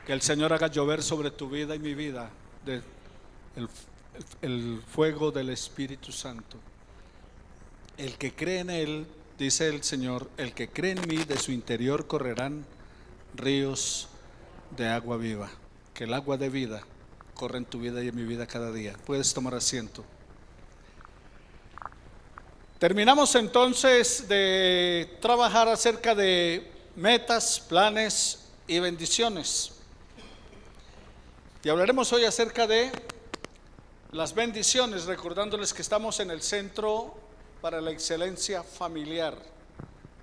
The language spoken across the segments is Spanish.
Que el Señor haga llover sobre tu vida y mi vida el fuego del Espíritu Santo. El que cree en Él, dice el Señor, el que cree en mí, de su interior correrán ríos de agua viva. Que el agua de vida corra en tu vida y en mi vida cada día. Puedes tomar asiento. Terminamos entonces de trabajar acerca de metas, planes y bendiciones. Y hablaremos hoy acerca de las bendiciones, recordándoles que estamos en el Centro para la Excelencia Familiar,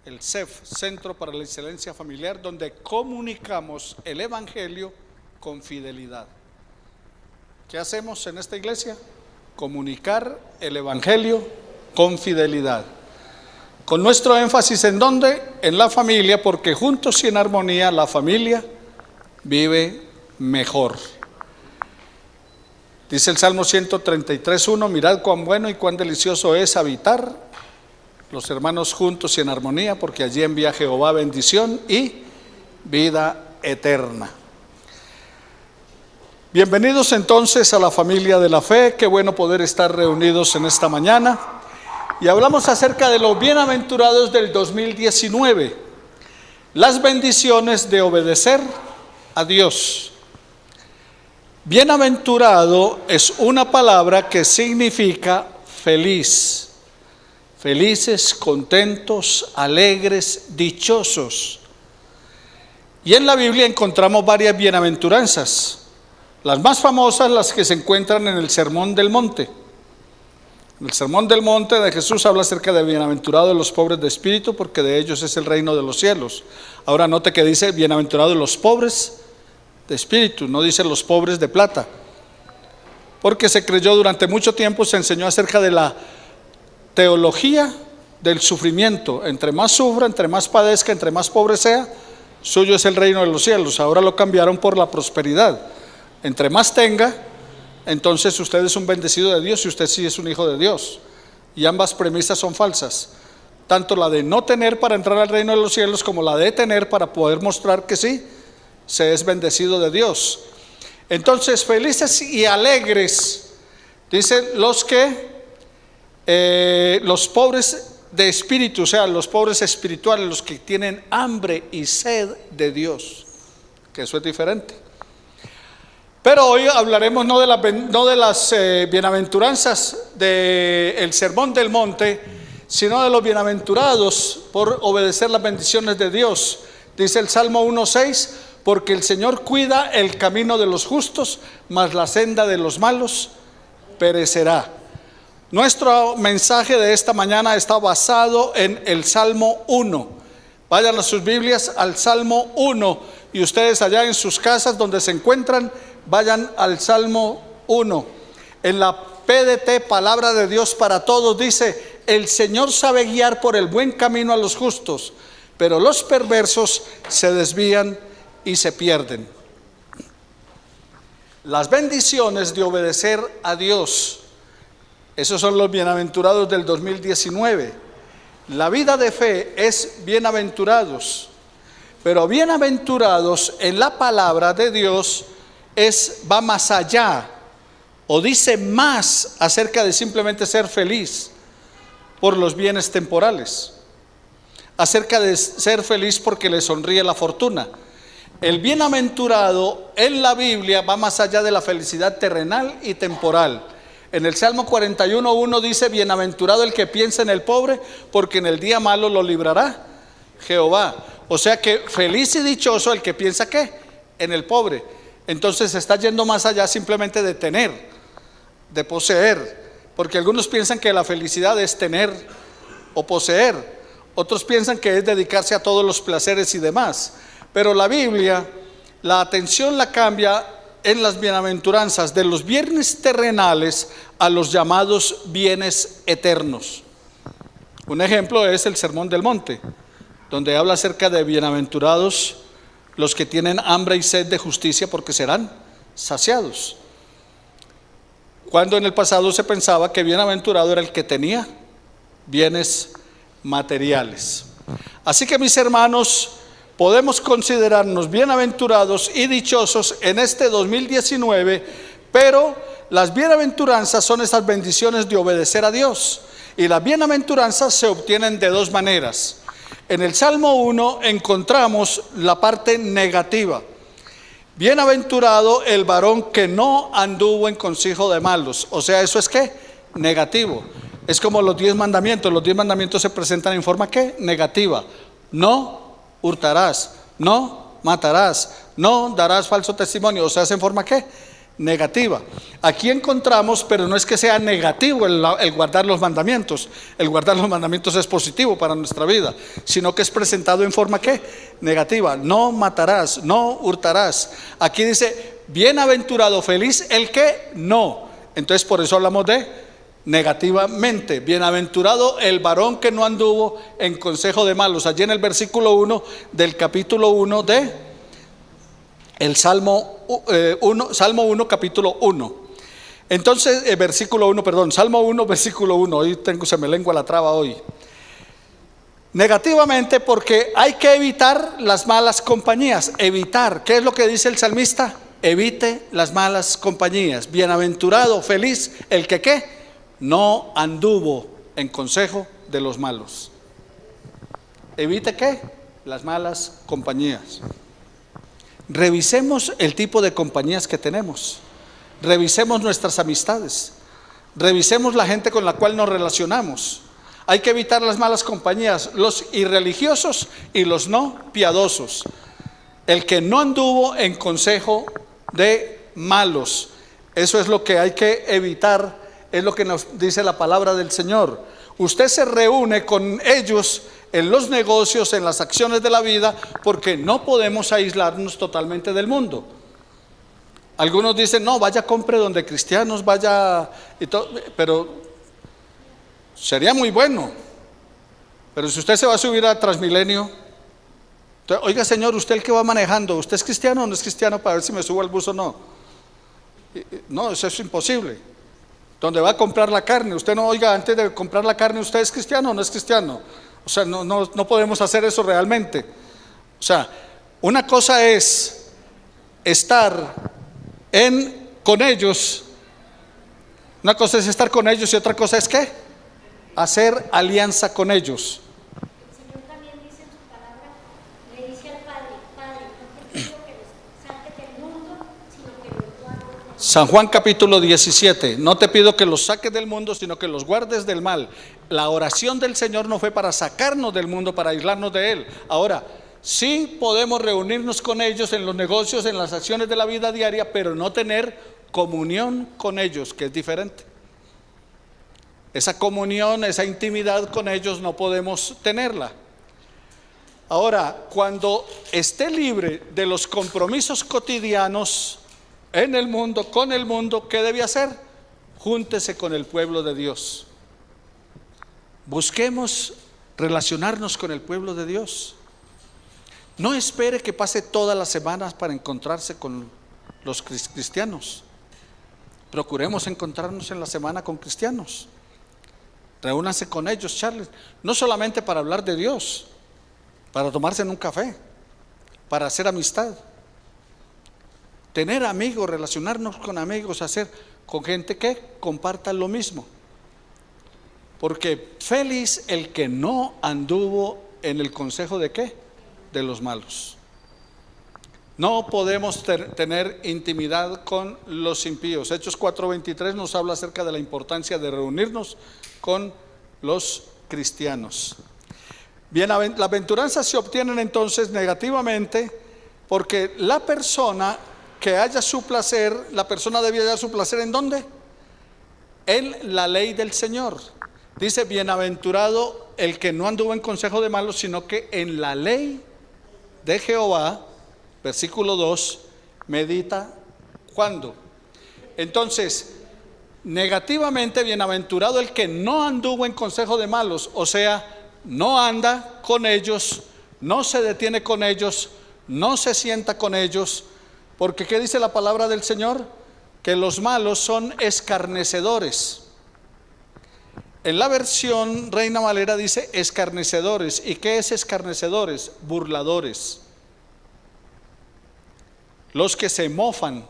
el CEF, Centro para la Excelencia Familiar, donde comunicamos el Evangelio con fidelidad. ¿Qué hacemos en esta iglesia? Comunicar el Evangelio con fidelidad. Con nuestro énfasis ¿en dónde? En la familia, porque juntos y en armonía la familia vive mejor. Dice el Salmo 133:1, mirad cuán bueno y cuán delicioso es habitar los hermanos juntos y en armonía, porque allí envía Jehová bendición y vida eterna. Bienvenidos entonces a la familia de la fe. Qué bueno poder estar reunidos en esta mañana. Y hablamos acerca de los bienaventurados del 2019, las bendiciones de obedecer a Dios. Bienaventurado es una palabra que significa feliz, felices, contentos, alegres, dichosos. Y en la Biblia encontramos varias bienaventuranzas, las más famosas, las que se encuentran en el Sermón del Monte. En el Sermón del Monte de Jesús habla acerca de bienaventurados los pobres de espíritu, porque de ellos es el reino de los cielos. Ahora note que dice bienaventurados los pobres de espíritu, no dice los pobres de plata, porque se creyó durante mucho tiempo, se enseñó acerca de la teología del sufrimiento. Entre más sufra, entre más padezca, entre más pobre sea, suyo es el reino de los cielos. Ahora lo cambiaron por la prosperidad. Entre más tenga, entonces usted es un bendecido de Dios y usted sí es un hijo de Dios. Y ambas premisas son falsas, tanto la de no tener para entrar al reino de los cielos como la de tener para poder mostrar que sí se es bendecido de Dios. Entonces, felices y alegres, dicen los pobres de espíritu, o sea, los pobres espirituales, los que tienen hambre y sed de Dios, que eso es diferente. Pero hoy hablaremos no de las bienaventuranzas del Sermón del Monte, sino de los bienaventurados por obedecer las bendiciones de Dios. Dice el Salmo 1:6, porque el Señor cuida el camino de los justos, mas la senda de los malos perecerá. Nuestro mensaje de esta mañana está basado en el Salmo 1. Vayan a sus Biblias al Salmo 1 y ustedes allá en sus casas donde se encuentran, vayan al Salmo 1. En la PDT, Palabra de Dios para Todos, dice: el Señor sabe guiar por el buen camino a los justos, pero los perversos se desvían y se pierden. Las bendiciones de obedecer a Dios, esos son los bienaventurados del 2019. La vida de fe es bienaventurados, pero bienaventurados en la palabra de Dios va más allá, o dice más acerca de simplemente ser feliz por los bienes temporales, acerca de ser feliz porque le sonríe la fortuna. El bienaventurado en la Biblia va más allá de la felicidad terrenal y temporal. En el Salmo 41:1 dice: bienaventurado el que piensa en el pobre, porque en el día malo lo librará Jehová. O sea que feliz y dichoso el que piensa ¿qué? En el pobre. Entonces se está yendo más allá simplemente de tener, de poseer, porque algunos piensan que la felicidad es tener o poseer, otros piensan que es dedicarse a todos los placeres y demás. Pero la Biblia, la atención la cambia en las bienaventuranzas de los bienes terrenales a los llamados bienes eternos. Un ejemplo es el Sermón del Monte, donde habla acerca de bienaventurados los que tienen hambre y sed de justicia, porque serán saciados. Cuando en el pasado se pensaba que bienaventurado era el que tenía bienes materiales. Así que, mis hermanos, podemos considerarnos bienaventurados y dichosos en este 2019, pero las bienaventuranzas son esas bendiciones de obedecer a Dios. Y las bienaventuranzas se obtienen de dos maneras. En el Salmo 1 encontramos la parte negativa. Bienaventurado el varón que no anduvo en consejo de malos. O sea, ¿eso es qué? Negativo. Es como los 10 mandamientos. Los 10 mandamientos se presentan en forma ¿qué? Negativa. No hurtarás, no matarás, no darás falso testimonio. O sea, ¿es en forma qué? Negativa. Aquí encontramos, pero no es que sea negativo el guardar los mandamientos. El guardar los mandamientos es positivo para nuestra vida, sino que es presentado en forma ¿qué? Negativa. No matarás, no hurtarás. Aquí dice, bienaventurado, feliz el que no. Entonces por eso hablamos de negativamente. Bienaventurado el varón que no anduvo en consejo de malos. Allí en el versículo 1 del capítulo 1 de el Salmo 1, capítulo 1. Entonces, Salmo 1, versículo 1. Hoy se me lengua la traba hoy. Negativamente, porque hay que evitar las malas compañías. Evitar, ¿qué es lo que dice el salmista? Evite las malas compañías. Bienaventurado, feliz, el que ¿qué? No anduvo en consejo de los malos. Evite ¿qué? Las malas compañías. Revisemos el tipo de compañías que tenemos. Revisemos nuestras amistades. Revisemos la gente con la cual nos relacionamos. Hay que evitar las malas compañías, los irreligiosos y los no piadosos. El que no anduvo en consejo de malos. Eso es lo que hay que evitar, es lo que nos dice la palabra del Señor. Usted se reúne con ellos en los negocios, en las acciones de la vida, porque no podemos aislarnos totalmente del mundo. Algunos dicen, no, vaya, compre donde cristianos, vaya, y todo, pero sería muy bueno. Pero si usted se va a subir a Transmilenio, entonces, oiga señor, usted el que va manejando, ¿usted es cristiano o no es cristiano para ver si me subo al bus o no? No, eso es imposible. Donde va a comprar la carne, usted no, oiga, antes de comprar la carne, ¿usted es cristiano o no es cristiano? O sea, no podemos hacer eso realmente. O sea, una cosa es estar con ellos, una cosa es estar con ellos y otra cosa es ¿qué? Hacer alianza con ellos. El Señor también dice en su palabra, le dice al Padre, Padre, no te pido que los saques del mundo, sino que los guardes. San Juan capítulo 17, no te pido que los saques del mundo, sino que los guardes del mal. La oración del Señor no fue para sacarnos del mundo, para aislarnos de Él. Ahora, sí podemos reunirnos con ellos en los negocios, en las acciones de la vida diaria, pero no tener comunión con ellos, que es diferente. Esa comunión, esa intimidad con ellos no podemos tenerla. Ahora, cuando esté libre de los compromisos cotidianos en el mundo, con el mundo, ¿qué debe hacer? Júntese con el pueblo de Dios. Busquemos relacionarnos con el pueblo de Dios. No espere que pase todas las semanas para encontrarse con los cristianos. Procuremos encontrarnos en la semana con cristianos. Reúnanse con ellos, charles. No solamente para hablar de Dios, para tomarse en un café, para hacer amistad. Tener amigos, relacionarnos con amigos, hacer con gente que comparta lo mismo. Porque feliz el que no anduvo en el consejo de ¿qué? De los malos. No podemos tener intimidad con los impíos. Hechos 4:23 nos habla acerca de la importancia de reunirnos con los cristianos. Bien, las aventuranzas se obtienen entonces negativamente porque la persona que haya su placer, la persona debe hallar su placer ¿en dónde? En la ley del Señor. Dice, bienaventurado el que no anduvo en consejo de malos, sino que en la ley de Jehová, versículo 2, medita. ¿Cuándo? Entonces, negativamente, bienaventurado el que no anduvo en consejo de malos, o sea, no anda con ellos, no se detiene con ellos, no se sienta con ellos, porque ¿qué dice la palabra del Señor? Que los malos son escarnecedores. En la versión Reina Valera dice escarnecedores. ¿Y qué es escarnecedores? Burladores. los que se mofan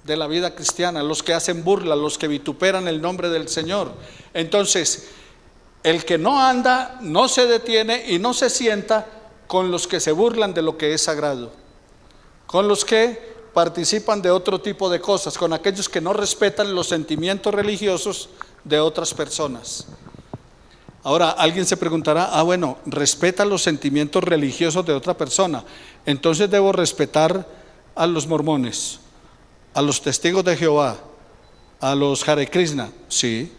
de la vida cristiana, los que hacen burla, los que vituperan el nombre del Señor. Entonces, el que no anda, no se detiene y no se sienta con los que se burlan de lo que es sagrado, con los que participan de otro tipo de cosas, con aquellos que no respetan los sentimientos religiosos de otras personas. Ahora, alguien se preguntará, bueno, respeta los sentimientos religiosos de otra persona, entonces debo respetar a los mormones, a los testigos de Jehová, a los Hare Krishna. Sí.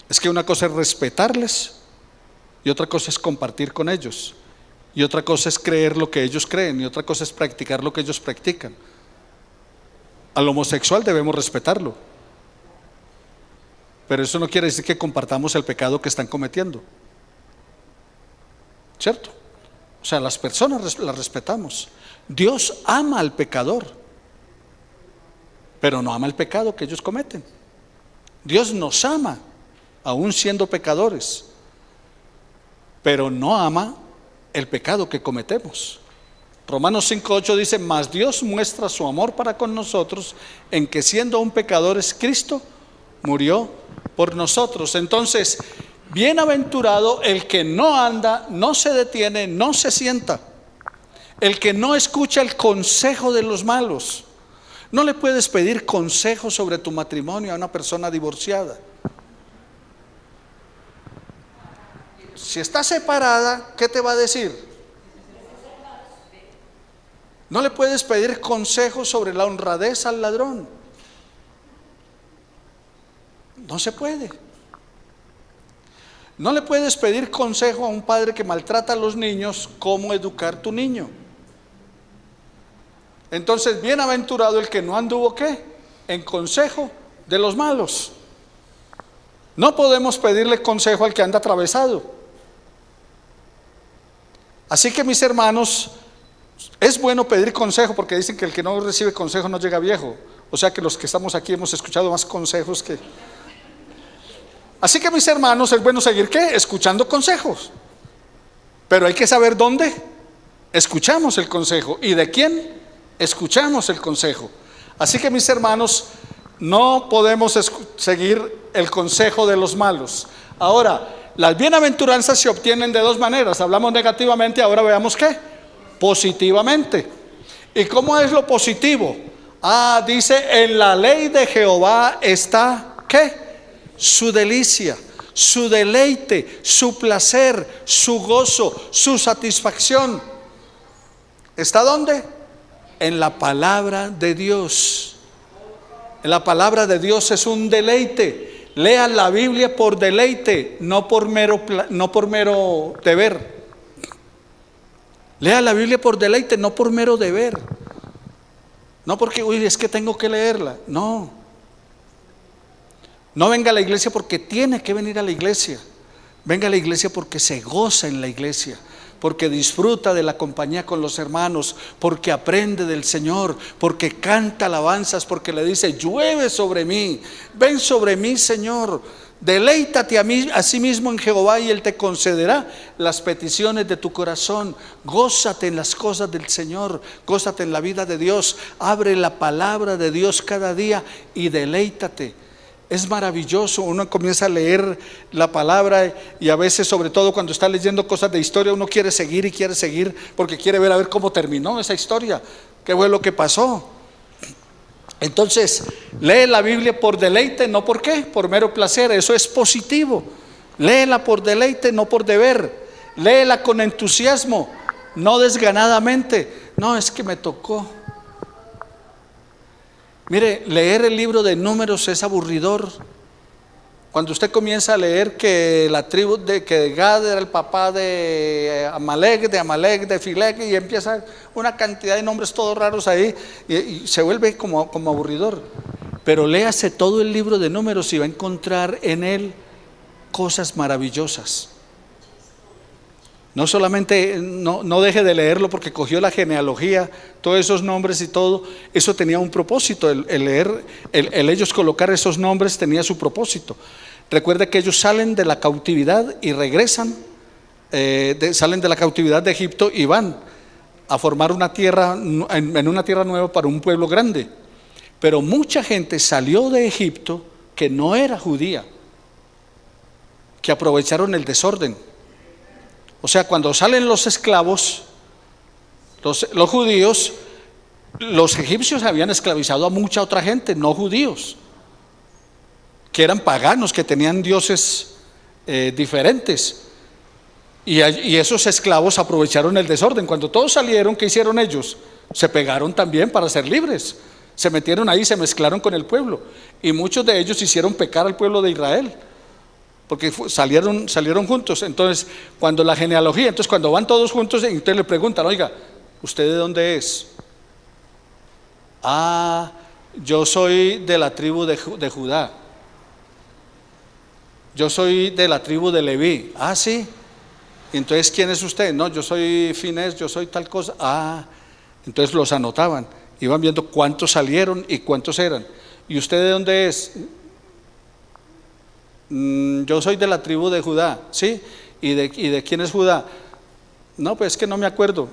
Es que una cosa es respetarles y otra cosa es compartir con ellos, y otra cosa es creer lo que ellos creen, y otra cosa es practicar lo que ellos practican. Al homosexual debemos respetarlo, pero eso no quiere decir que compartamos el pecado que están cometiendo, ¿cierto? O sea, las personas las respetamos. Dios ama al pecador, pero no ama el pecado que ellos cometen. Dios nos ama aún siendo pecadores, pero no ama el pecado que cometemos. Romanos 5:8 dice: mas Dios muestra su amor para con nosotros en que siendo aún pecadores Cristo murió por nosotros. Entonces, bienaventurado el que no anda, no se detiene, no se sienta, el que no escucha el consejo de los malos. No le puedes pedir consejo sobre tu matrimonio a una persona divorciada. Si está separada, ¿qué te va a decir? No le puedes pedir consejo sobre la honradez al ladrón. No se puede. No le puedes pedir consejo a un padre que maltrata a los niños, cómo educar tu niño. Entonces, bienaventurado el que no anduvo, ¿qué? En consejo de los malos. No podemos pedirle consejo al que anda atravesado. Así que, mis hermanos, es bueno pedir consejo, porque dicen que el que no recibe consejo no llega viejo. O sea que los que estamos aquí hemos escuchado más consejos que... Así que, mis hermanos, es bueno seguir ¿qué? Escuchando consejos. Pero hay que saber dónde escuchamos el consejo y de quién escuchamos el consejo. Así que, mis hermanos, no podemos seguir el consejo de los malos. Ahora, las bienaventuranzas se obtienen de dos maneras. Hablamos negativamente, ahora veamos ¿qué? Positivamente. ¿Y cómo es lo positivo? Dice: en la ley de Jehová está ¿qué? Su delicia, su deleite, su placer, su gozo, su satisfacción. ¿Está dónde? En la palabra de Dios. En la palabra de Dios es un deleite. Lean la Biblia por deleite, no por mero deber. Lea la Biblia por deleite, no por mero deber. No porque, es que tengo que leerla. No. No venga a la iglesia porque tiene que venir a la iglesia. Venga a la iglesia porque se goza en la iglesia, porque disfruta de la compañía con los hermanos, porque aprende del Señor, porque canta alabanzas, porque le dice: llueve sobre mí, ven sobre mí, Señor. Deleítate a sí mismo en Jehová y Él te concederá las peticiones de tu corazón. Gózate en las cosas del Señor, gózate en la vida de Dios. Abre la palabra de Dios cada día y deleítate. Es maravilloso. Uno comienza a leer la palabra y a veces, sobre todo cuando está leyendo cosas de historia, uno quiere seguir porque quiere ver a ver cómo terminó esa historia, qué fue lo que pasó. Entonces, lee la Biblia por deleite, no por qué, por mero placer. Eso es positivo. Léela por deleite, no por deber. Léela con entusiasmo, no desganadamente. No, es que me tocó. Mire, leer el libro de Números es aburridor. Cuando usted comienza a leer que la tribu que Gad era el papá de Amalek, de Filec, y empieza una cantidad de nombres todos raros ahí, y se vuelve como aburridor. Pero léase todo el libro de Números y va a encontrar en él cosas maravillosas. No solamente, no deje de leerlo porque cogió la genealogía, todos esos nombres y todo, eso tenía un propósito. El leer, el ellos colocar esos nombres tenía su propósito. Recuerde que ellos salen de la cautividad y regresan, salen de la cautividad de Egipto y van a formar una tierra, en una tierra nueva para un pueblo grande. Pero mucha gente salió de Egipto que no era judía, que aprovecharon el desorden. O sea, cuando salen los esclavos, los judíos, los egipcios habían esclavizado a mucha otra gente, no judíos, que eran paganos, que tenían dioses diferentes. Y esos esclavos aprovecharon el desorden. Cuando todos salieron, ¿qué hicieron ellos? Se pegaron también para ser libres. Se metieron ahí, se mezclaron con el pueblo. Y muchos de ellos hicieron pecar al pueblo de Israel, porque salieron juntos. Entonces, cuando la genealogía, entonces cuando van todos juntos, entonces le preguntan, oiga, ¿usted de dónde es? Ah, yo soy de la tribu de Judá. Yo soy de la tribu de Leví. Ah, sí. Entonces, ¿quién es usted? No, yo soy Finés, yo soy tal cosa. Ah, entonces los anotaban. Iban viendo cuántos salieron y cuántos eran. ¿Y usted de dónde es? Yo soy de la tribu de Judá. ¿Sí? ¿Y de quién es Judá? No, pues es que no me acuerdo.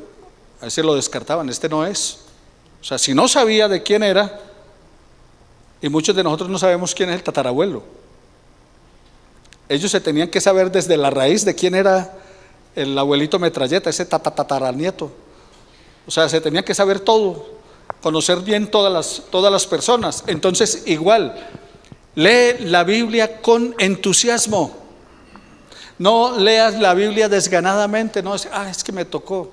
A ese lo descartaban, este no es. O sea, si no sabía de quién era, y muchos de nosotros no sabemos quién es el tatarabuelo. Ellos se tenían que saber desde la raíz de quién era el abuelito metralleta, ese tataranieto. O sea, se tenían que saber todo, conocer bien todas las personas. Entonces, igual, lee la Biblia con entusiasmo. No leas la Biblia desganadamente, no es que me tocó.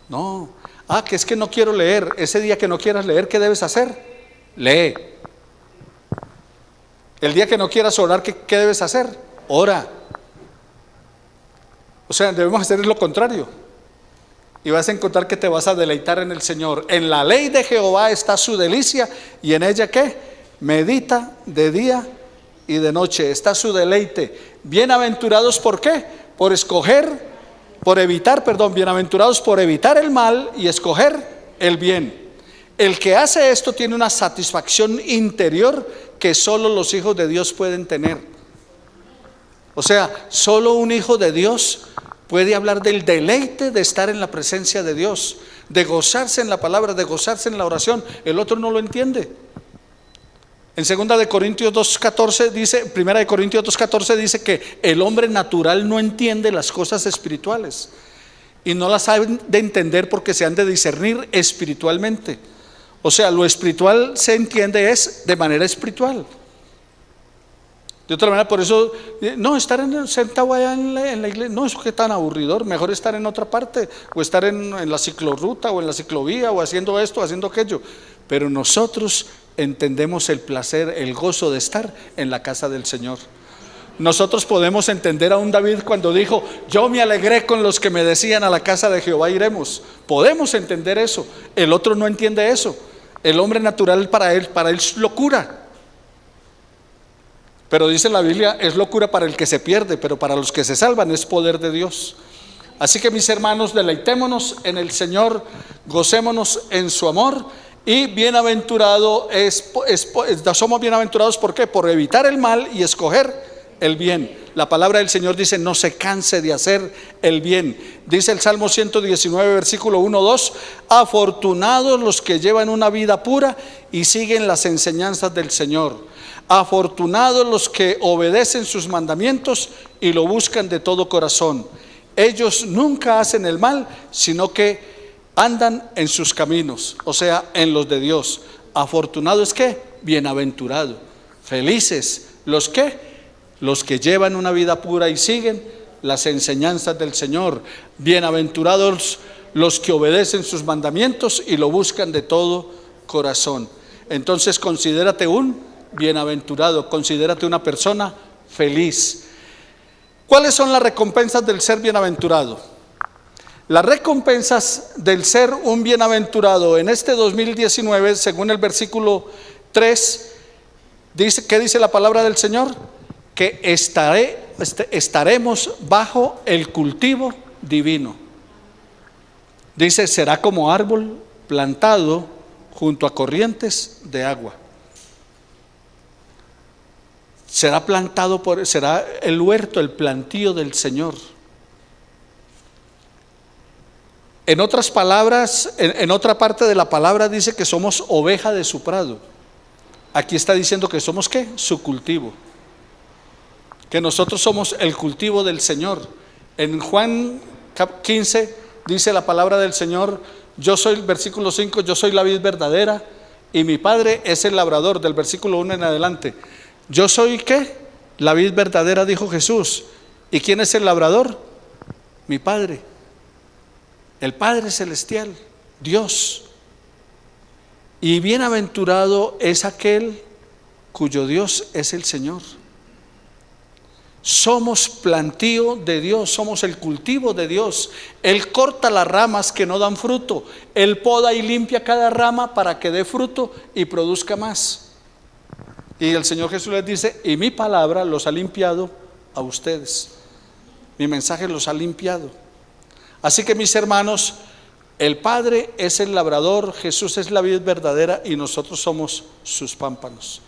No, que es que no quiero leer. Ese día que no quieras leer, ¿qué debes hacer? Lee. El día que no quieras orar, ¿qué debes hacer? Ora. O sea, debemos hacer lo contrario. Y vas a encontrar que te vas a deleitar en el Señor. En la ley de Jehová está su delicia, y en ella ¿qué? Medita de día y de noche. Está su deleite. Bienaventurados, ¿por qué? Bienaventurados por evitar el mal y escoger el bien. El que hace esto tiene una satisfacción interior que solo los hijos de Dios pueden tener. O sea, solo un hijo de Dios puede hablar del deleite de estar en la presencia de Dios, de gozarse en la palabra, de gozarse en la oración. El otro no lo entiende. En 2 de Corintios 2:14 dice, 1 de Corintios 2:14 dice que el hombre natural no entiende las cosas espirituales y no las saben de entender porque se han de discernir espiritualmente. O sea, lo espiritual se entiende es de manera espiritual. De otra manera, por eso, no, estar sentado allá en la iglesia, no, eso que tan aburridor, mejor estar en otra parte, o estar en la ciclorruta, o en la ciclovía, o haciendo esto, haciendo aquello. Pero nosotros entendemos el placer, el gozo de estar en la casa del Señor. Nosotros podemos entender a un David cuando dijo, yo me alegré con los que me decían, a la casa de Jehová iremos. Podemos entender eso. El otro no entiende eso. El hombre natural para él es locura. Pero dice la Biblia, es locura para el que se pierde, pero para los que se salvan es poder de Dios. Así que, mis hermanos, deleitémonos en el Señor, gocémonos en su amor, y somos bienaventurados, ¿por qué? Por evitar el mal y escoger el bien. La palabra del Señor dice, no se canse de hacer el bien. Dice el Salmo 119, versículo 1-2, afortunados los que llevan una vida pura y siguen las enseñanzas del Señor. Afortunados los que obedecen sus mandamientos y lo buscan de todo corazón. Ellos nunca hacen el mal, sino que andan en sus caminos, o sea, en los de Dios. Afortunado es ¿qué? Bienaventurado. Felices los que llevan una vida pura y siguen las enseñanzas del Señor. Bienaventurados los que obedecen sus mandamientos y lo buscan de todo corazón. Entonces, considérate un bienaventurado, considérate una persona feliz. ¿Cuáles son las recompensas del ser bienaventurado? Las recompensas del ser un bienaventurado en este 2019, según el versículo 3, dice, ¿qué dice la palabra del Señor? Que estaremos bajo el cultivo divino. Dice, será como árbol plantado junto a corrientes de agua. Será el huerto, el plantío del Señor. En otras palabras, en otra parte de la palabra dice que somos oveja de su prado. Aquí está diciendo que somos ¿qué? Su cultivo. Que nosotros somos el cultivo del Señor. En Juan 15 dice la palabra del Señor, yo soy, versículo 5, yo soy la vid verdadera y mi Padre es el labrador, del versículo 1 en adelante. Yo soy ¿qué? La vid verdadera, dijo Jesús. ¿Y quién es el labrador? Mi Padre, el Padre celestial, Dios. Y bienaventurado es aquel cuyo Dios es el Señor. Somos plantío de Dios, somos el cultivo de Dios. Él corta las ramas que no dan fruto, Él poda y limpia cada rama para que dé fruto y produzca más. Y el Señor Jesús les dice, y mi palabra los ha limpiado a ustedes, mi mensaje los ha limpiado. Así que mis hermanos, el Padre es el labrador, Jesús es la vid verdadera y nosotros somos sus pámpanos.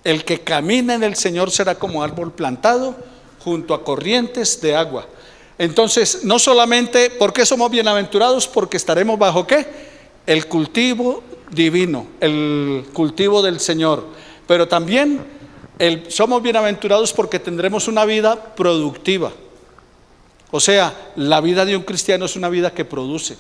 El que camina en el Señor será como árbol plantado junto a corrientes de agua. Entonces, no solamente, ¿por qué somos bienaventurados? Porque estaremos bajo ¿qué? El cultivo divino, el cultivo del Señor. Pero también somos bienaventurados porque tendremos una vida productiva. O sea, la vida de un cristiano es una vida que produce.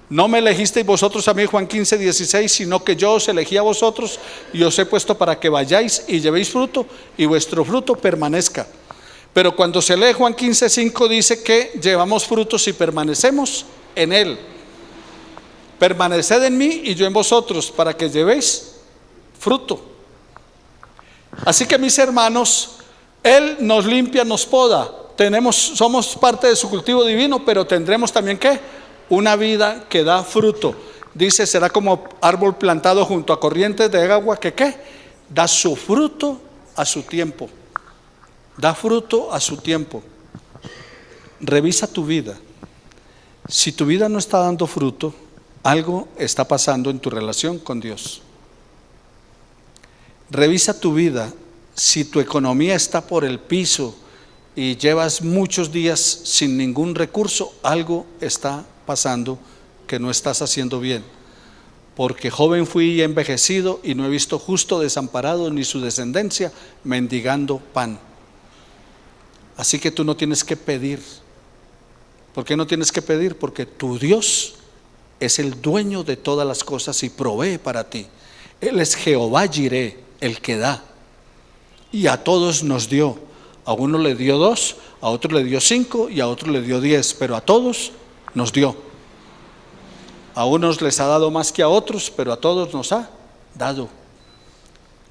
No me elegisteis vosotros a mí, Juan 15, 16, sino que yo os elegí a vosotros y os he puesto para que vayáis y llevéis fruto y vuestro fruto permanezca. Pero cuando se lee Juan 15, 5 dice que llevamos frutos y permanecemos en Él. Permaneced en mí y yo en vosotros para que llevéis fruto. Así que mis hermanos, Él nos limpia, nos poda. Somos parte de su cultivo divino, pero tendremos también ¿qué? Una vida que da fruto. Dice, será como árbol plantado junto a corrientes de agua que ¿qué? Da su fruto a su tiempo. Da fruto a su tiempo. Revisa tu vida. Si tu vida no está dando fruto, algo está pasando en tu relación con Dios. Revisa tu vida. Si tu economía está por el piso y llevas muchos días sin ningún recurso, algo está pasando que no estás haciendo bien. Porque joven fui y envejecido y no he visto justo desamparado ni su descendencia mendigando pan. Así que tú no tienes que pedir. ¿Por qué no tienes que pedir? Porque tu Dios es el dueño de todas las cosas y provee para ti. Él es Jehová Jireh, el que da. Y a todos nos dio. A uno le dio 2, a otro le dio 5 y a otro le dio 10, pero a todos nos dio. A unos les ha dado más que a otros, pero a todos nos ha dado.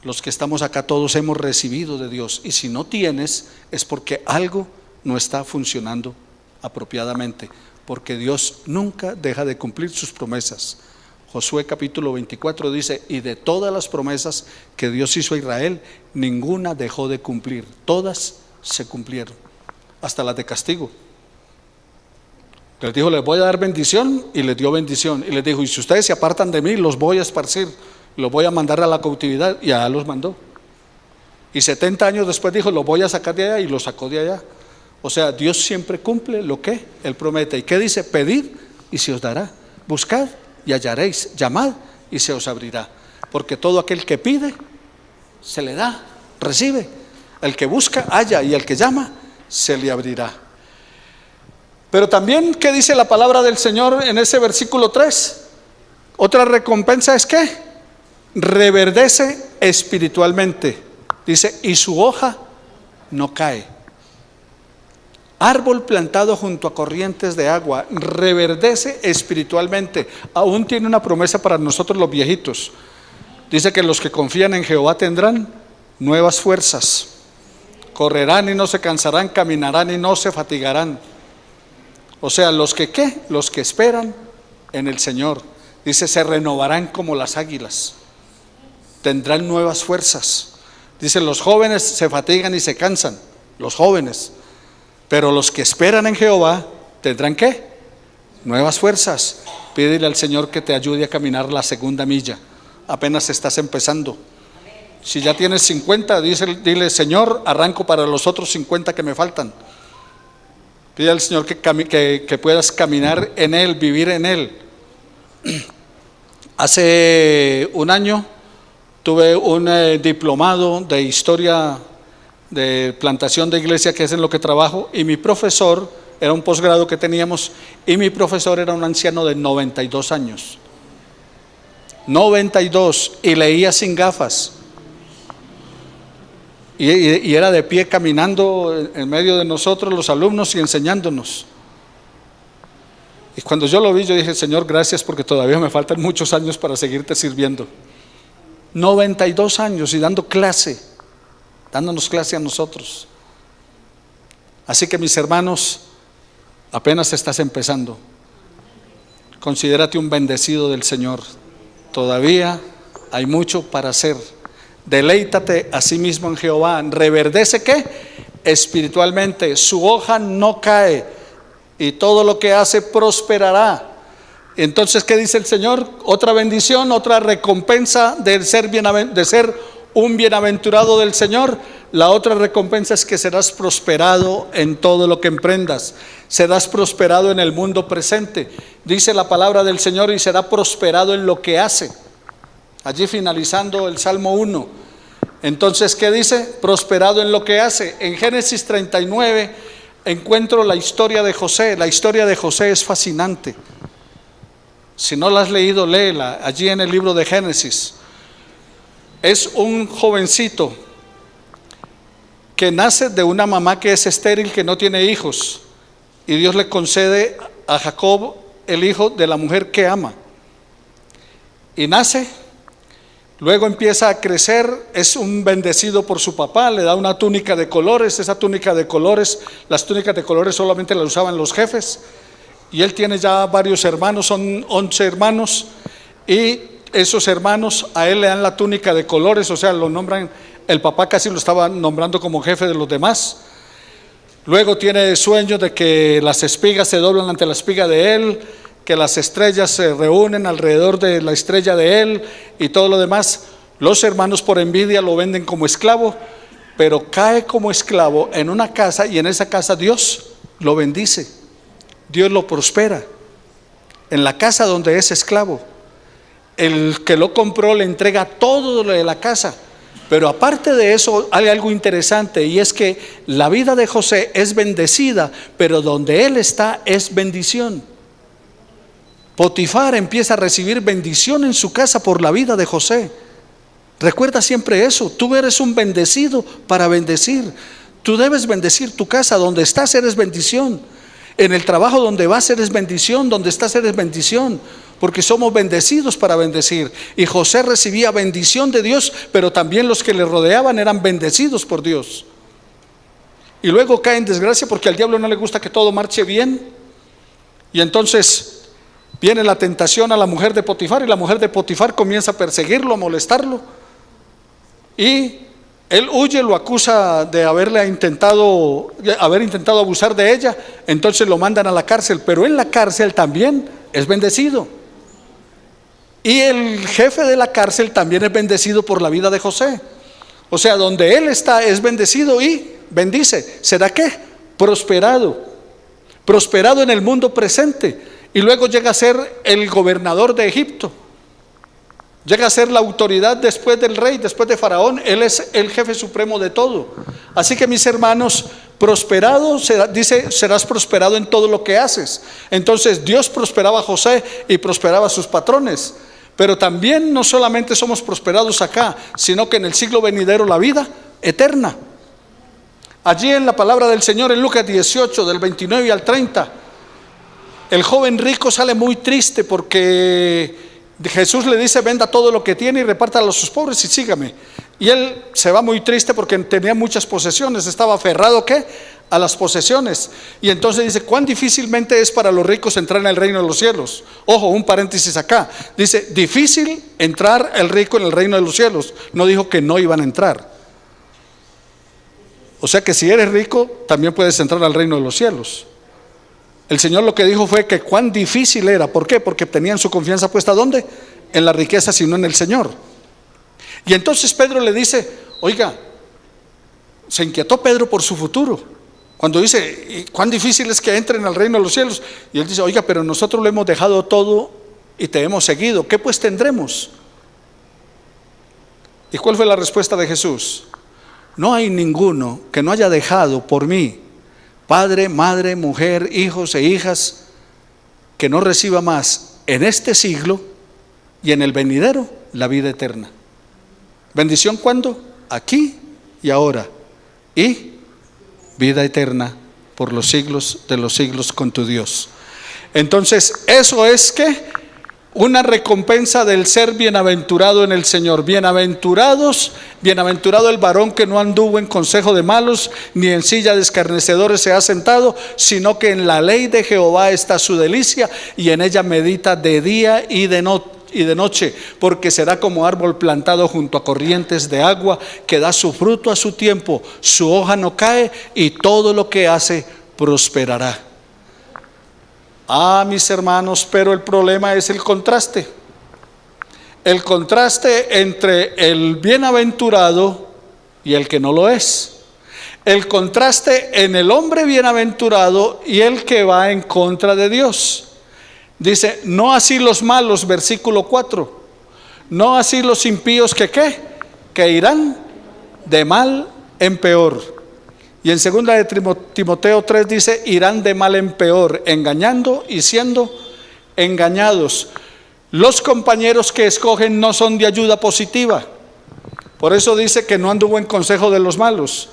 Los que estamos acá todos hemos recibido de Dios, y si no tienes es porque algo no está funcionando apropiadamente, porque Dios nunca deja de cumplir sus promesas. Josué capítulo 24 dice, y de todas las promesas que Dios hizo a Israel, ninguna dejó de cumplir, todas se cumplieron, hasta las de castigo. Les dijo, les voy a dar bendición, y les dio bendición. Y les dijo, y si ustedes se apartan de mí, los voy a esparcir, los voy a mandar a la cautividad. Y allá los mandó. Y 70 años después dijo, los voy a sacar de allá, y los sacó de allá. O sea, Dios siempre cumple lo que Él promete. ¿Y qué dice? Pedid y se os dará, buscad y hallaréis, llamad y se os abrirá. Porque todo aquel que pide, se le da, recibe. El que busca, halla, y el que llama, se le abrirá. Pero también, ¿qué dice la palabra del Señor en ese versículo 3? Otra recompensa es ¿qué? Reverdece espiritualmente. Dice, y su hoja no cae. Árbol plantado junto a corrientes de agua, reverdece espiritualmente. Aún tiene una promesa para nosotros los viejitos. Dice que los que confían en Jehová tendrán nuevas fuerzas. Correrán y no se cansarán, caminarán y no se fatigarán. O sea, los que ¿qué? Los que esperan en el Señor. Dice, se renovarán como las águilas. Tendrán nuevas fuerzas. Dice, los jóvenes se fatigan y se cansan. Los jóvenes. Pero los que esperan en Jehová tendrán ¿qué? Nuevas fuerzas. Pídele al Señor que te ayude a caminar la segunda milla. Apenas estás empezando. Si ya tienes 50, dile, Señor, arranco para los otros 50 que me faltan. Pide al Señor que puedas caminar en Él, vivir en Él. Hace un año tuve un diplomado de historia de plantación de iglesia, que es en lo que trabajo, y mi profesor, era un posgrado que teníamos, y mi profesor era un anciano de 92 años. 92, y leía sin gafas. Y era de pie caminando en medio de nosotros los alumnos y enseñándonos. Y cuando yo lo vi, yo dije: Señor, gracias, porque todavía me faltan muchos años para seguirte sirviendo. 92 años y dándonos clase a nosotros. Así que, mis hermanos, apenas estás empezando. Considérate un bendecido del Señor. Todavía hay mucho para hacer. Deleítate a sí mismo en Jehová. Reverdece, ¿qué? Espiritualmente. Su hoja no cae y todo lo que hace prosperará. Entonces, ¿qué dice el Señor? Otra bendición, otra recompensa de ser un bienaventurado del Señor. La otra recompensa es que serás prosperado en todo lo que emprendas. Serás prosperado en el mundo presente. Dice la palabra del Señor: y será prosperado en lo que hace. Allí finalizando el Salmo 1. Entonces, ¿qué dice? Prosperado en lo que hace. En Génesis 39 encuentro la historia de José. La historia de José es fascinante. Si no la has leído, léela. Allí en el libro de Génesis. Es un jovencito que nace de una mamá que es estéril, que no tiene hijos. Y Dios le concede a Jacob el hijo de la mujer que ama. Y nace. Luego empieza a crecer, es un bendecido por su papá, le da una túnica de colores. Esa túnica de colores, las túnicas de colores solamente las usaban los jefes. Y él tiene ya varios hermanos, son 11 hermanos. Y esos hermanos a él le dan la túnica de colores, o sea, lo nombran, el papá casi lo estaba nombrando como jefe de los demás. Luego tiene sueños de que las espigas se doblan ante la espiga de él, que las estrellas se reúnen alrededor de la estrella de él y todo lo demás. Los hermanos, por envidia, lo venden como esclavo, pero cae como esclavo en una casa, y en esa casa Dios lo bendice, Dios lo prospera. En la casa donde es esclavo, el que lo compró le entrega todo lo de la casa. Pero aparte de eso hay algo interesante, y es que la vida de José es bendecida, pero donde él está es bendición. Potifar empieza a recibir bendición en su casa por la vida de José. Recuerda siempre eso: tú eres un bendecido para bendecir. Tú debes bendecir tu casa. Donde estás eres bendición. En el trabajo donde vas eres bendición. Donde estás eres bendición, porque somos bendecidos para bendecir. Y José recibía bendición de Dios, pero también los que le rodeaban eran bendecidos por Dios. Y luego cae en desgracia porque al diablo no le gusta que todo marche bien. Y entonces viene la tentación a la mujer de Potifar, y la mujer de Potifar comienza a perseguirlo, a molestarlo, y él huye, lo acusa de haber intentado abusar de ella. Entonces lo mandan a la cárcel, pero en la cárcel también es bendecido, y el jefe de la cárcel también es bendecido por la vida de José. O sea, donde él está es bendecido y bendice. ¿Será qué? Prosperado en el mundo presente. Y luego llega a ser el gobernador de Egipto. Llega a ser la autoridad después del rey, después de Faraón. Él es el jefe supremo de todo. Así que, mis hermanos, prosperado, dice, serás prosperado en todo lo que haces. Entonces Dios prosperaba a José y prosperaba a sus patrones. Pero también no solamente somos prosperados acá, sino que en el siglo venidero la vida eterna. Allí en la palabra del Señor, en Lucas 18, del 29 al 30, el joven rico sale muy triste porque Jesús le dice: venda todo lo que tiene y repártalo a sus pobres y sígame. Y él se va muy triste porque tenía muchas posesiones, estaba aferrado ¿qué? A las posesiones. Y entonces dice: cuán difícilmente es para los ricos entrar en el reino de los cielos. Ojo, un paréntesis acá, dice: difícil entrar el rico en el reino de los cielos. No dijo que no iban a entrar. O sea que si eres rico también puedes entrar al reino de los cielos. El Señor lo que dijo fue que cuán difícil era. ¿Por qué? Porque tenían su confianza puesta ¿dónde? En la riqueza, sino en el Señor. Y entonces Pedro le dice: oiga, se inquietó Pedro por su futuro. Cuando dice, ¿y cuán difícil es que entren al reino de los cielos? Y él dice, oiga, pero nosotros lo hemos dejado todo y te hemos seguido. ¿Qué pues tendremos? ¿Y cuál fue la respuesta de Jesús? No hay ninguno que no haya dejado por mí padre, madre, mujer, hijos e hijas, que no reciba más en este siglo y en el venidero la vida eterna. ¿Bendición cuándo? Aquí y ahora. Y vida eterna por los siglos de los siglos con tu Dios. Entonces, eso es que una recompensa del ser bienaventurado en el Señor. Bienaventurado el varón que no anduvo en consejo de malos, ni en silla de escarnecedores se ha sentado, sino que en la ley de Jehová está su delicia, y en ella medita de día y de noche, porque será como árbol plantado junto a corrientes de agua, que da su fruto a su tiempo, su hoja no cae, y todo lo que hace prosperará. Mis hermanos, pero el problema es el contraste. El contraste entre el bienaventurado y el que no lo es. El contraste en el hombre bienaventurado y el que va en contra de Dios. Dice, no así los malos, versículo 4. No así los impíos que irán de mal en peor. Y en 2 de Timoteo 3 dice, irán de mal en peor, engañando y siendo engañados. Los compañeros que escogen no son de ayuda positiva. Por eso dice que no anduvo en consejo de los malos.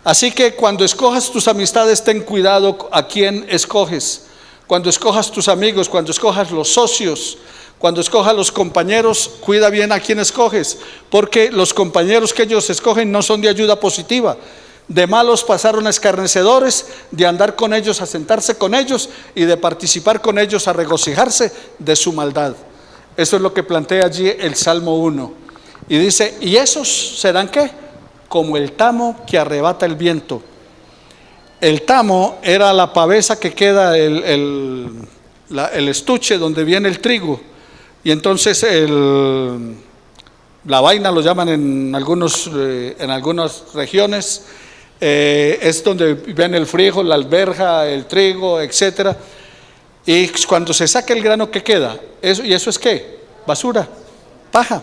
Así que cuando escojas tus amistades, ten cuidado a quién escoges. Cuando escojas tus amigos, cuando escojas los socios, cuando escojas los compañeros, cuida bien a quién escoges, porque los compañeros que ellos escogen no son de ayuda positiva. De malos pasaron a escarnecedores, de andar con ellos a sentarse con ellos, y de participar con ellos a regocijarse de su maldad. Eso es lo que plantea allí el Salmo 1. Y dice, ¿y esos serán qué? Como el tamo que arrebata el viento. El tamo era la pavesa que queda, el estuche donde viene el trigo. Y entonces la vaina lo llaman en algunas regiones. Es donde viene el frijol, la alberja, el trigo, etcétera. Y cuando se saca el grano, ¿qué queda? ¿Y eso es qué? Basura, paja.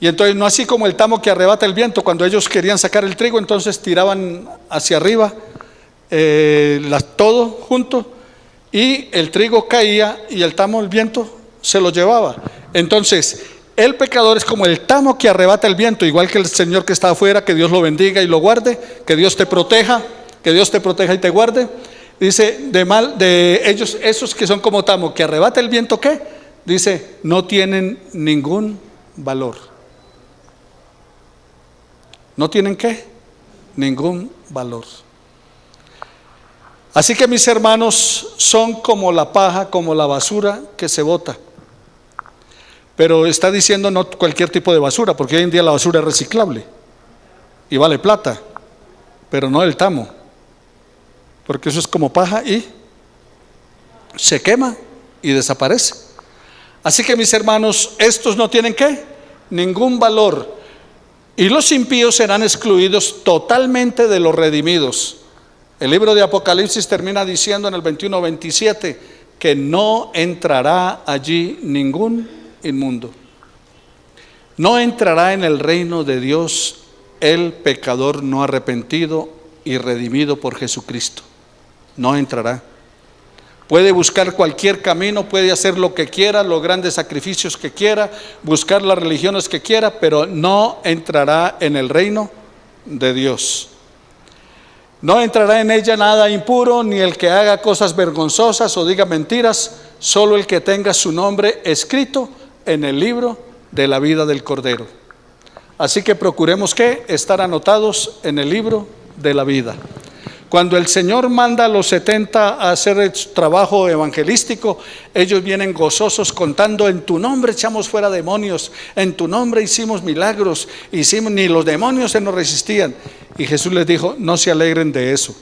Y entonces, no así como el tamo que arrebata el viento. Cuando ellos querían sacar el trigo, entonces tiraban hacia arriba todo junto, y el trigo caía y el tamo, el viento se lo llevaba. Entonces el pecador es como el tamo que arrebata el viento, igual que el Señor que está afuera. Que Dios lo bendiga y lo guarde, que Dios te proteja, y te guarde. Dice, de ellos, esos que son como tamo que arrebata el viento, ¿qué? Dice, no tienen ningún valor. ¿No tienen qué? Ningún valor. Así que, mis hermanos, son como la paja, como la basura que se bota. Pero está diciendo no cualquier tipo de basura, porque hoy en día la basura es reciclable y vale plata, pero no el tamo, porque eso es como paja y se quema y desaparece. Así que, mis hermanos, estos no tienen ¿qué? Ningún valor, y los impíos serán excluidos totalmente de los redimidos. El libro de Apocalipsis termina diciendo en el 21-27 que no entrará allí ningún inmundo. No entrará en el reino de Dios el pecador no arrepentido y redimido por Jesucristo. No entrará. Puede buscar cualquier camino, puede hacer lo que quiera, los grandes sacrificios que quiera, buscar las religiones que quiera, pero no entrará en el reino de Dios. No entrará en ella nada impuro, ni el que haga cosas vergonzosas o diga mentiras, solo el que tenga su nombre escrito en el libro de la vida del Cordero. Así que procuremos ¿qué? Estar anotados en el libro de la vida. Cuando el Señor manda a los 70 a hacer el trabajo evangelístico, ellos vienen gozosos contando: en tu nombre echamos fuera demonios, en tu nombre hicimos milagros, ni los demonios se nos resistían. Y Jesús les dijo: no se alegren de eso,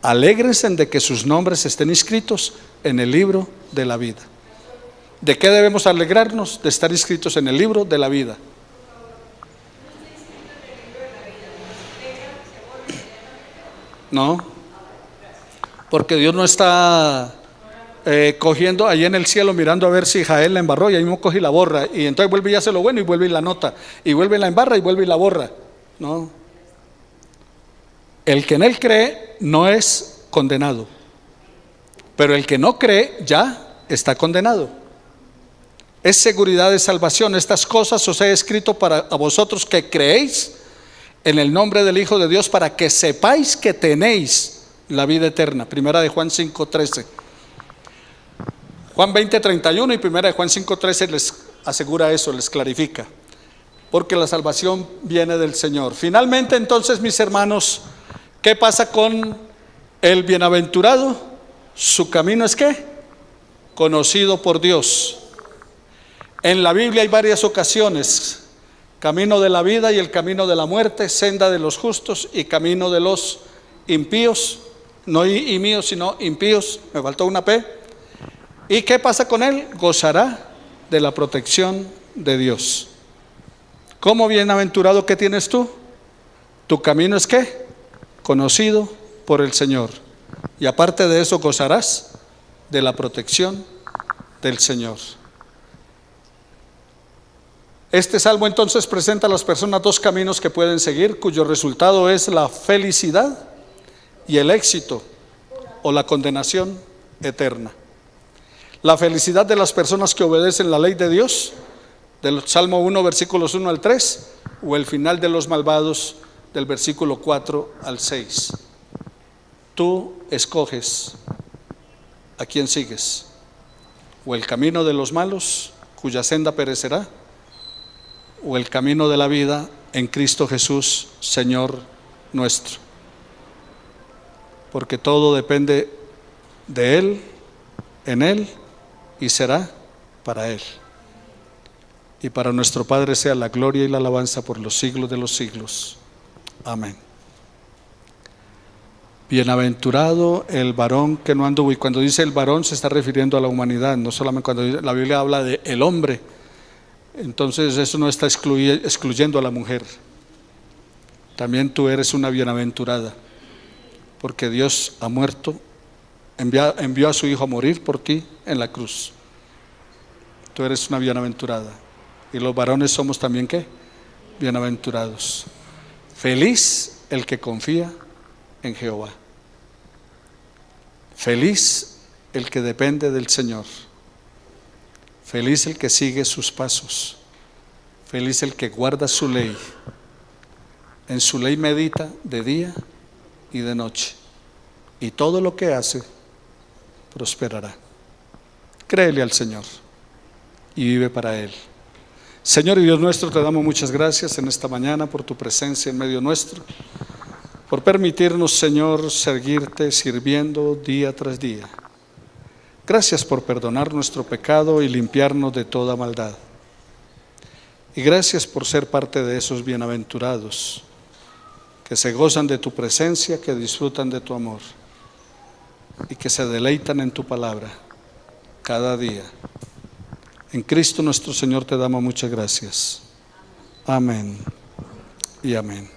alégrense de que sus nombres estén inscritos en el libro de la vida. ¿De qué debemos alegrarnos? De estar inscritos en el libro de la vida. No, porque Dios no está cogiendo ahí en el cielo mirando a ver si Jael la embarró y ahí mismo coge y la borra y entonces vuelve y hace lo bueno y vuelve y la nota y vuelve y la embarra y vuelve y la borra. No, el que en él cree no es condenado, pero el que no cree ya está condenado. Es seguridad de salvación. Estas cosas os he escrito para a vosotros que creéis en el nombre del Hijo de Dios, para que sepáis que tenéis la vida eterna. Primera de Juan 5:13. Juan 20:31 y primera de Juan 5:13 les asegura eso, les clarifica. Porque la salvación viene del Señor. Finalmente, entonces, mis hermanos, ¿qué pasa con el bienaventurado? Su camino es ¿qué? Conocido por Dios. En la Biblia hay varias ocasiones: camino de la vida y el camino de la muerte, senda de los justos y camino de los impíos. No y míos, sino impíos. Me faltó una P. ¿Y qué pasa con él? Gozará de la protección de Dios. ¿Cómo bienaventurado que tienes tú? Tu camino es ¿qué? Conocido por el Señor. Y aparte de eso gozarás de la protección del Señor. Este salmo entonces presenta a las personas dos caminos que pueden seguir, cuyo resultado es la felicidad y el éxito o la condenación eterna. La felicidad de las personas que obedecen la ley de Dios, del Salmo 1, versículos 1 al 3, o el final de los malvados, del versículo 4 al 6. Tú escoges a quién sigues, o el camino de los malos, cuya senda perecerá, o el camino de la vida en Cristo Jesús, Señor nuestro. Porque todo depende de Él, en Él y será para Él. Y para nuestro Padre sea la gloria y la alabanza por los siglos de los siglos. Amén. Bienaventurado el varón que no anduvo. Y cuando dice el varón se está refiriendo a la humanidad, no solamente cuando la Biblia habla de el hombre. Entonces eso no está excluyendo a la mujer. También tú eres una bienaventurada, porque Dios ha muerto, envió a su Hijo a morir por ti en la cruz. Tú eres una bienaventurada. Y los varones somos también ¿qué? Bienaventurados. Feliz el que confía en Jehová. Feliz el que depende del Señor. Feliz el que sigue sus pasos. Feliz el que guarda su ley. En su ley medita de día y de noche. Y todo lo que hace prosperará. Créele al Señor y vive para Él. Señor y Dios nuestro, te damos muchas gracias en esta mañana por tu presencia en medio nuestro, por permitirnos, Señor, seguirte sirviendo día tras día. Gracias por perdonar nuestro pecado y limpiarnos de toda maldad. Y gracias por ser parte de esos bienaventurados que se gozan de tu presencia, que disfrutan de tu amor y que se deleitan en tu palabra cada día. En Cristo nuestro Señor te damos muchas gracias. Amén y amén.